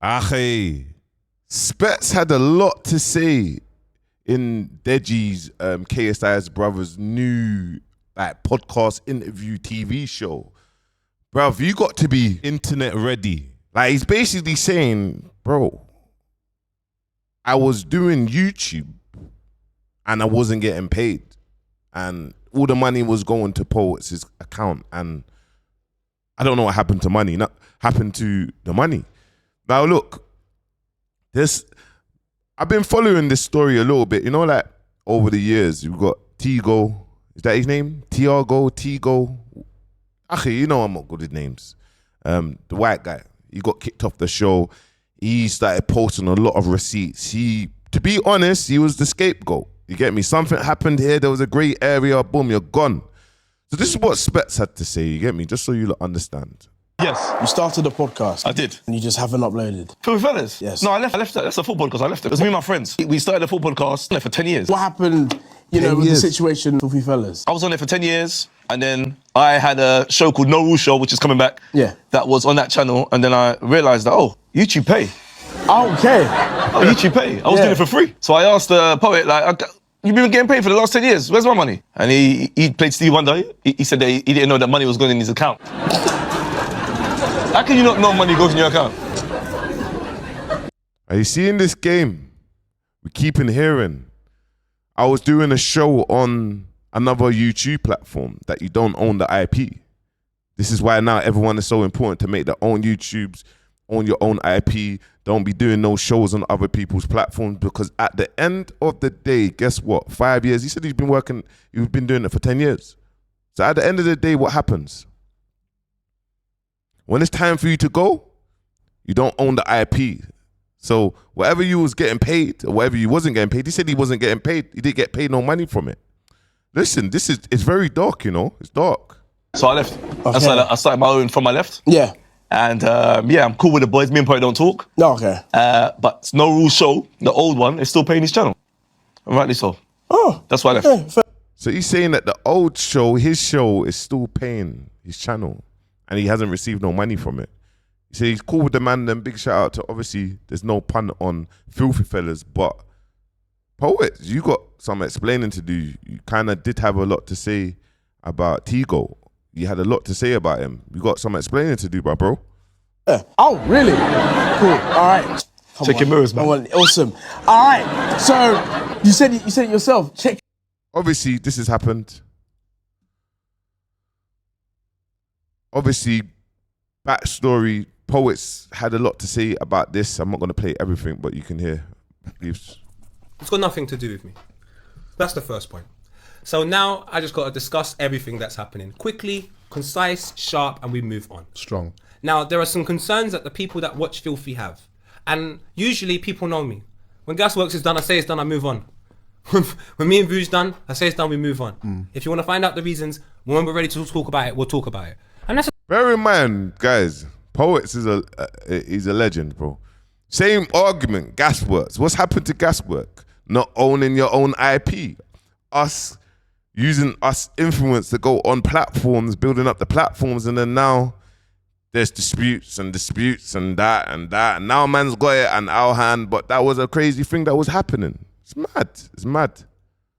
Ackhiii. Spets had a lot to say in Deji's KSI's brother's new podcast interview TV show. Bruv, you got to be internet ready. Like, he's basically saying, bro, I was doing YouTube and I wasn't getting paid. And all the money was going to Poets' account. And I don't know what happened to money. Not happened to the money. Now look, I've been following this story a little bit. You know, like over the years, you've got Tigo. Is that his name? Tigo. Ackhiii, you know I'm not good at names. The white guy. He got kicked off the show. He started posting a lot of receipts. To be honest, he was the scapegoat. You get me? Something happened here. There was a grey area. Boom, you're gone. So this is what Spets had to say. You get me? Just so you understand. Yes. You started a podcast. I did. And you just haven't uploaded. Filthy Fellas? Yes. No, I left that. That's a football podcast. I left it. It was me and my friends. We started a football podcast for 10 years. What happened, with the situation with Filthy Fellas? I was on it for 10 years, and then I had a show called No Rules Show, which is coming back. Yeah. That was on that channel, and then I realised that, YouTube pay. Okay. YouTube pay. I was doing it for free. So I asked the poet, you've been getting paid for the last 10 years. Where's my money? And he played Stevie Wonder. He said that he didn't know that money was going in his account. How can you not know money goes in your account? Are you seeing this game? We keep on hearing. I was doing a show on another YouTube platform that you don't own the IP. This is why now everyone is so important to make their own YouTubes, own your own IP. Don't be doing no shows on other people's platforms, because at the end of the day, guess what? 5 years. He said he's been doing it for 10 years. So at the end of the day, what happens? When it's time for you to go, you don't own the IP. So whatever you was getting paid or whatever you wasn't getting paid, he said he wasn't getting paid. He didn't get paid no money from it. Listen, it's very dark, you know. It's dark. So I left. Okay. I started my own from my left. Yeah. And I'm cool with the boys. Me and Poet don't talk. No, okay. But No Rules Show, the old one, is still paying his channel. And rightly so. Oh. That's why I left. Yeah, So he's saying that the old show, his show, is still paying his channel, and he hasn't received no money from it. He said he's cool with the man. Then big shout out to, obviously, there's no pun on Filthy Fellas, but Poet, you got some explaining to do. You kind of did have a lot to say about Tigo. You had a lot to say about him. You got some explaining to do, bro. Yeah. Oh, really? Cool. All right. Check your mirrors, man. Awesome. All right. So you said it yourself. Check. Obviously, this has happened. Obviously, backstory. Poets had a lot to say about this. I'm not going to play everything, but you can hear. Please. It's got nothing to do with me. That's the first point. So now I just got to discuss everything that's happening quickly, concise, sharp, and we move on. Strong. Now, there are some concerns that the people that watch Filthy have. And usually people know me. When Gasworks is done, I say it's done, I move on. When me and Vu's done, I say it's done, we move on. If you want to find out the reasons, when we're ready to talk about it, we'll talk about it. And that's Bear in mind, guys, Poets is he's a legend, bro. Same argument, Gasworks. What's happened to Gaswork? Not owning your own IP. Us using us influence to go on platforms, building up the platforms, and then now there's disputes and that. And now man's got it and our hand, but that was a crazy thing that was happening. It's mad.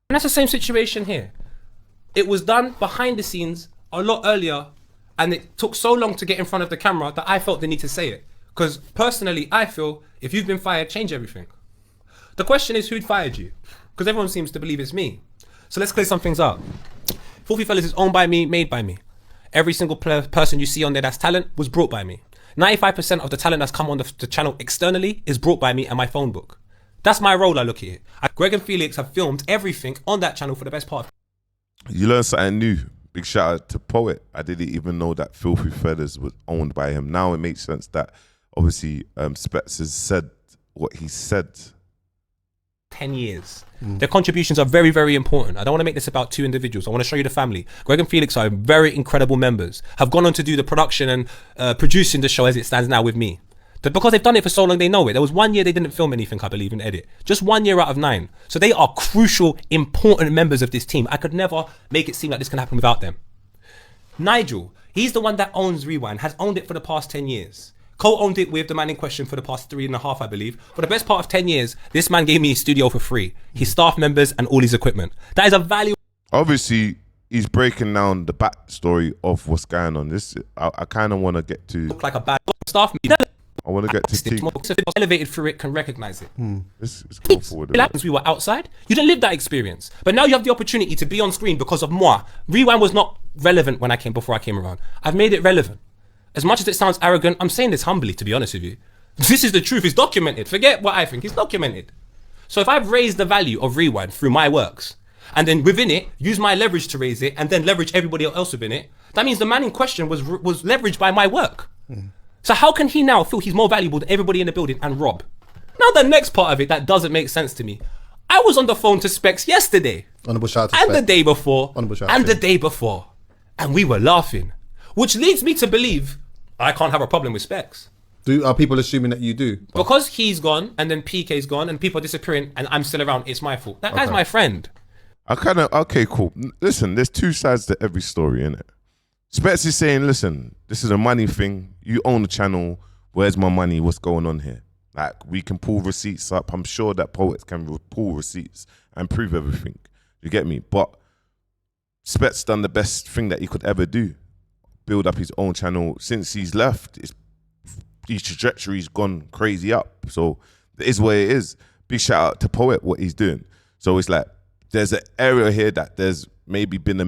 And that's the same situation here. It was done behind the scenes a lot earlier, and it took so long to get in front of the camera that I felt the need to say it. Because personally, I feel if you've been fired, change everything. The question is, who'd fired you? Because everyone seems to believe it's me. So let's clear some things up. Filthy Fellas is owned by me, made by me. Every single person you see on there that's talent was brought by me. 95% of the talent that's come on the channel externally is brought by me and my phone book. That's my role, I look at it. Greg and Felix have filmed everything on that channel for the best part. You learned something new. Big shout out to Poet. I didn't even know that Filthy Feathers was owned by him. Now it makes sense that obviously Spets has said what he said. 10 years. Their contributions are very, very important. I don't want to make this about two individuals. I want to show you the family. Greg and Felix are very incredible members, have gone on to do the production and producing the show as it stands now with me. Because they've done it for so long, they know it. There was 1 year they didn't film anything, I believe, in edit. Just 1 year out of 9. So they are crucial, important members of this team. I could never make it seem like this can happen without them. Nigel, he's the one that owns Rewind, has owned it for the past 10 years. co-owned it with the man in question for the past 3.5, I believe. For the best part of 10 years, this man gave me his studio for free, his staff members and all his equipment. That is a value. Obviously, he's breaking down the backstory of what's going on. I kind of want to get to. Look like a bad staff. I want to get to Tigo. Elevated through it can recognize it. Let's go forward. We were outside. You didn't live that experience, but now you have the opportunity to be on screen because of moi. Rewind was not relevant before I came around. I've made it relevant. As much as it sounds arrogant, I'm saying this humbly, to be honest with you. This is the truth. It's documented. Forget what I think. It's documented. So if I've raised the value of Rewind through my works, and then within it, use my leverage to raise it, and then leverage everybody else within it, that means the man in question was leveraged by my work. So how can he now feel he's more valuable than everybody in the building and rob? Now the next part of it that doesn't make sense to me. I was on the phone to Specs yesterday. Honourable shout out to and Specs. the day before. Honourable shout and out the to day before. And we were laughing. Which leads me to believe I can't have a problem with Specs. Are people assuming that you do? Because he's gone and then PK's gone and people are disappearing and I'm still around, it's my fault. That guy's my friend. Okay, cool. Listen, there's two sides to every story, innit? Specs is saying, listen, this is a money thing. You own the channel. Where's my money? What's going on here? Like, we can pull receipts up. I'm sure that poets can pull receipts and prove everything. You get me? But Specs done the best thing that he could ever do. Build up his own channel. Since he's left, his trajectory's gone crazy up. So it is what it is. Big shout out to Poet, what he's doing. So it's like, there's an area here that there's maybe been a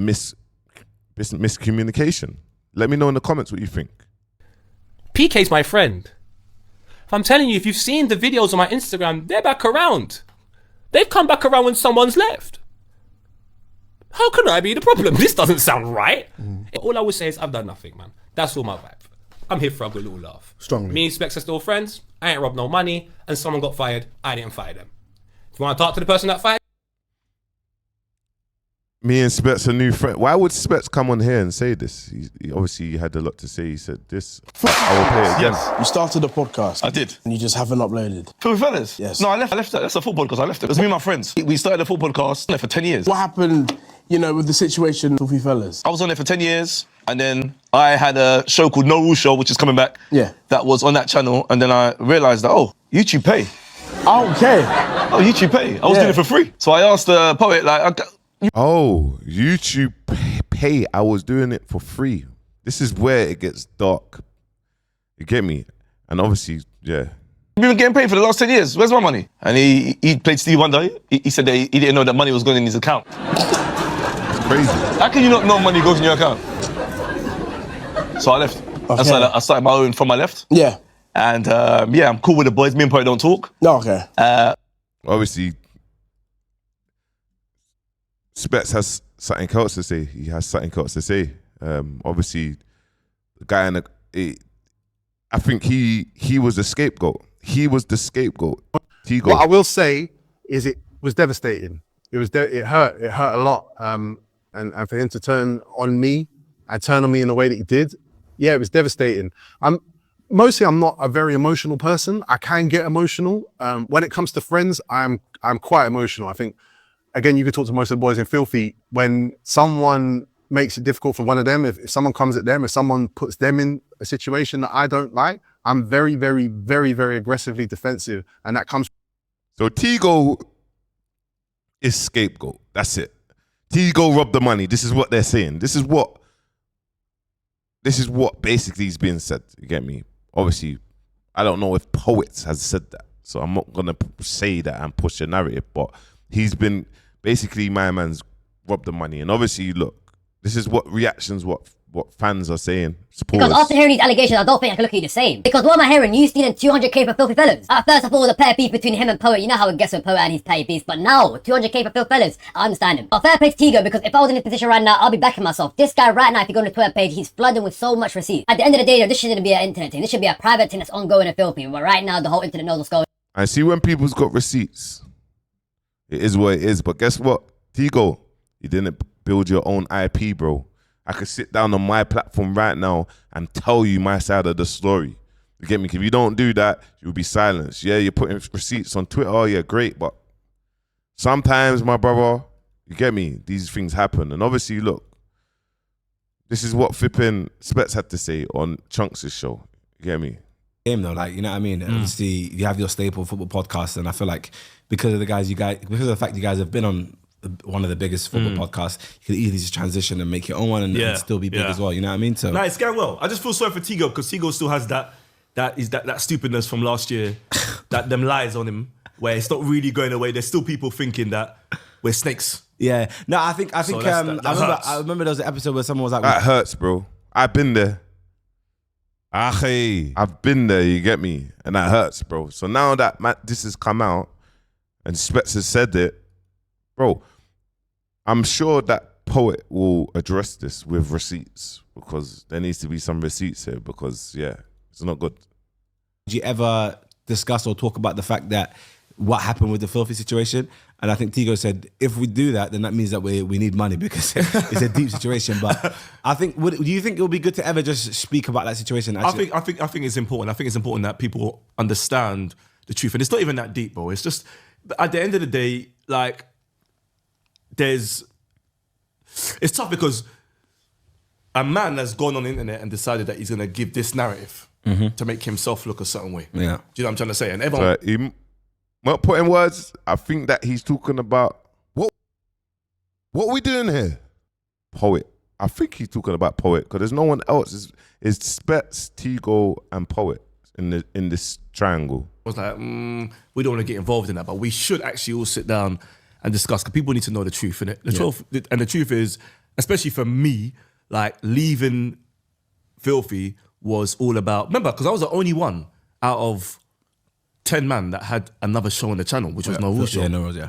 miscommunication. Let me know in the comments what you think. PK's my friend. If I'm telling you, if you've seen the videos on my Instagram, they're back around. They've come back around when someone's left. How can I be the problem? This doesn't sound right. All I would say is I've done nothing, man. That's all my vibe. I'm here for a good little laugh. Strongly. Me and Specs are still friends. I ain't robbed no money. And someone got fired. I didn't fire them. If you want to talk to the person that fired, Me and Specs are new friends. Why would Specs come on here and say this? He obviously had a lot to say. He said this. I will play it again. Yes. You started a podcast. I did. And you just haven't uploaded. Filthy Fellas? Yes. No, I left that. That's a full podcast. I left it. It was me and my friends. We started a full podcast for 10 years. What happened, with the situation, Filthy Fellas? I was on it for 10 years, and then I had a show called No Rule Show, which is coming back. Yeah. That was on that channel, and then I realised that, YouTube pay. Okay. YouTube pay. I was doing it for free. So I asked the poet, YouTube pay. I was doing it for free. This is where it gets dark. You get me? And obviously, yeah. You've been getting paid for the last 10 years. Where's my money? And he played Stevie Wonder. He said that he didn't know that money was going in his account. It's crazy. How can you not know money goes in your account? So I left. Okay. I started my own from my left. Yeah. And I'm cool with the boys. Me and Poet don't talk. No, okay. Obviously, Specs has something else to say. He has something else to say. Obviously, the guy I think he was the scapegoat. He was the scapegoat. What I will say is it was devastating. It hurt a lot. And for him to turn on me in the way that he did, yeah, it was devastating. I'm not a very emotional person. I can get emotional. When it comes to friends, I'm quite emotional. I think, again, you could talk to most of the boys in Filthy. When someone makes it difficult for one of them, if someone comes at them, if someone puts them in a situation that I don't like, I'm very, very, very, very aggressively defensive. And that comes. So Tigo is scapegoat. That's it. Tigo robbed the money. This is what they're saying. This is what basically is being said. You get me? Obviously, I don't know if Poets has said that. So I'm not going to say that and push a narrative, but he's been basically, my man's robbed the money. And obviously, look, this is what reactions, what fans are saying. Supporters. Because after hearing these allegations, I don't think I can look at you the same. Because what am I hearing? You stealing 200k for Filthy Fellas. At first, I thought it was a pair beef between him and Poet. You know how it gets with Poet and his pair beefs. But now, 200k for Filthy Fellas, I understand him. But fair play to Tigo, because if I was in his position right now, I'll be backing myself. This guy right now, if you go on the Twitter page, he's flooding with so much receipts. At the end of the day, though, this shouldn't be an internet thing. This should be a private thing that's ongoing and Filthy. But right now, the whole internet knows what's going on. I see when people's got receipts, it is what it is. But guess what? Tigo, you didn't build your own IP, bro. I could sit down on my platform right now and tell you my side of the story. You get me? If you don't do that, you'll be silenced. Yeah, you're putting receipts on Twitter. Oh, yeah, great. But sometimes, my brother, you get me? These things happen. And obviously, look, this is what flipping Specs had to say on Chunks' show. You get me? game though, like, you know what I mean? Obviously, you have your staple football podcast, and I feel like because of the fact you guys have been on one of the biggest football podcasts, you could easily just transition and make your own one and still be big as well. You know what I mean? So no, it's going well. I just feel sorry for Tigo because Tigo still has that stupidness from last year, that them lies on him, where it's not really going away. There's still people thinking that we're snakes. Yeah. No, I think So I remember there was an episode where someone was like, That hurts, bro. I've been there. Ackhiii. I've been there, you get me? And that hurts, bro. So now that this has come out and Spets has said it, bro, I'm sure that Poet will address this with receipts because there needs to be some receipts here because, yeah, it's not good. Did you ever discuss or talk about the fact that what happened with the Filthy situation? And I think Tigo said, if we do that, then that means that we need money because it's a deep situation. But I think, do you think it would be good to ever just speak about that situation? Actually? I think it's important. I think it's important that people understand the truth. And it's not even that deep, bro. It's just, at the end of the day, like, it's tough because a man has gone on the internet and decided that he's going to give this narrative to make himself look a certain way. Yeah. Do you know what I'm trying to say? And everyone... So not putting words, I think that he's talking about, what we doing here? Poet. I think he's talking about Poet because there's no one else. It's Spets, Tigo, and Poet in this triangle. I was like, we don't want to get involved in that, but we should actually all sit down and discuss because people need to know the truth, innit? The truth is, especially for me, like leaving Filthy was all about, remember, because I was the only one out of 10 man that had another show on the channel, which was No Rules show. Yeah, No Rules, yeah.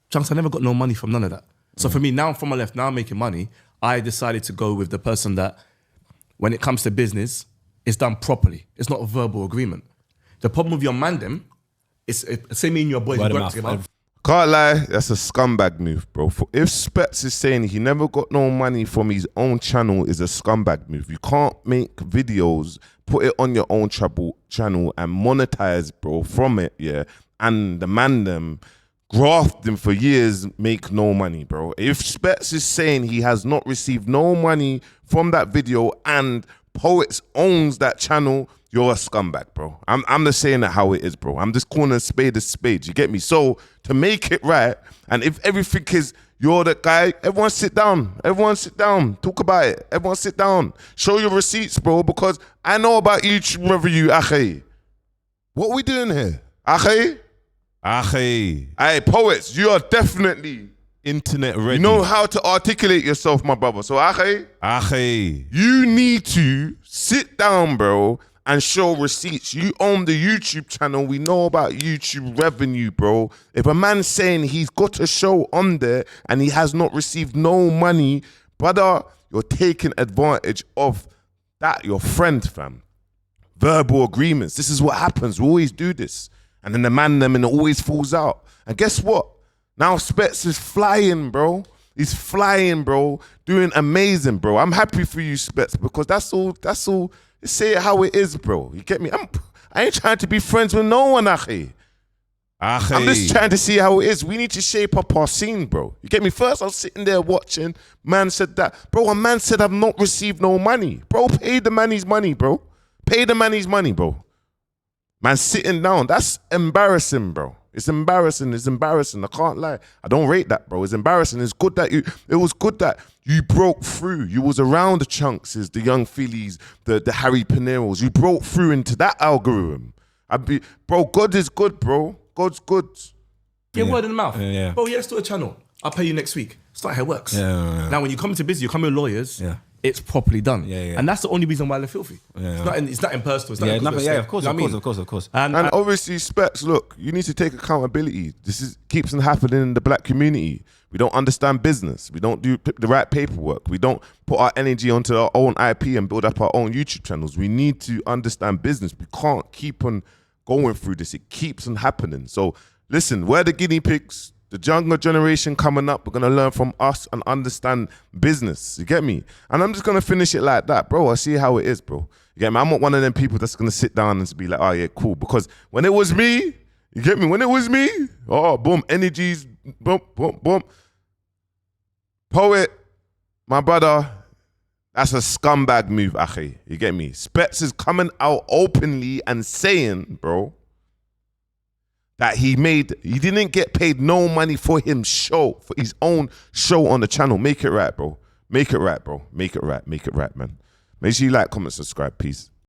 Chunks, I never got no money from none of that. So for me, now from my left, now I'm making money, I decided to go with the person that, when it comes to business, it's done properly. It's not a verbal agreement. The problem with your mandem, say me and your boys work together. Can't lie, that's a scumbag move, bro. If Spets is saying he never got no money from his own channel, is a scumbag move. You can't make videos, put it on your own channel and monetize, bro, from it, yeah. And the man them grafting for years make no money, bro. If Spets is saying he has not received no money from that video and Poets owns that channel, you're a scumbag, bro. I'm just saying that how it is, bro. I'm just calling a spade, you get me? So to make it right, and if everything is you're the guy, everyone sit down, talk about it, everyone sit down, show your receipts, bro, because I know about YouTube revenue, Ackhiii. What we doing here? Ackhiii? Hey, Poets, you are definitely internet ready. You know how to articulate yourself, my brother. So Ackhiii, you need to sit down, bro, and show receipts. You own the YouTube channel. We know about YouTube revenue, bro. If a man's saying he's got a show on there and he has not received no money, brother, you're taking advantage of that, your friend, fam. Verbal agreements. This is what happens. We always do this. And then the man them and it always falls out. And guess what? Now Spets is flying, bro. He's flying, bro. Doing amazing, bro. I'm happy for you, Spets, because that's all. Say it how it is, bro. You get me? I ain't trying to be friends with no one, Ackhiii. I'm just trying to see how it is. We need to shape up our scene, bro. You get me? First, I was sitting there watching. Man said that. Bro, a man said I've not received no money. Bro, pay the man his money, bro. Pay the man his money, bro. Man sitting down. That's embarrassing, bro. It's embarrassing. I can't lie. I don't rate that, bro. It's embarrassing. It was good that you broke through. You was around the Chunkses, the Young Phillies, the Harry Pineros. You broke through into that algorithm. Bro, God is good, bro. God's good. Get word in the mouth. Yeah. Bro, yes, to a channel. I'll pay you next week. It's not how it works. Yeah. Now, when you come into business, you come with lawyers. Yeah. It's properly done. Yeah. And that's the only reason why they're filthy. Yeah. It's not impersonal. It's not Of course. And obviously, Spets, look, you need to take accountability. This keeps on happening in the black community. We don't understand business. We don't do the right paperwork. We don't put our energy onto our own IP and build up our own YouTube channels. We need to understand business. We can't keep on going through this. It keeps on happening. So listen, we're the guinea pigs. The younger generation coming up, we're going to learn from us and understand business. You get me? And I'm just going to finish it like that, bro. I see how it is, bro. You get me? I'm not one of them people that's going to sit down and be like, oh, yeah, cool. Because when it was me, you get me? When it was me, oh, boom, energies, boom, boom, boom. Poet, my brother, That's a scumbag move, Ackhiii. You get me? Spets is coming out openly and saying, bro, that he didn't get paid no money for for his own show on the channel. Make it right, bro. Make it right, bro. Make it right. Make it right, man. Make sure you like, comment, subscribe. Peace.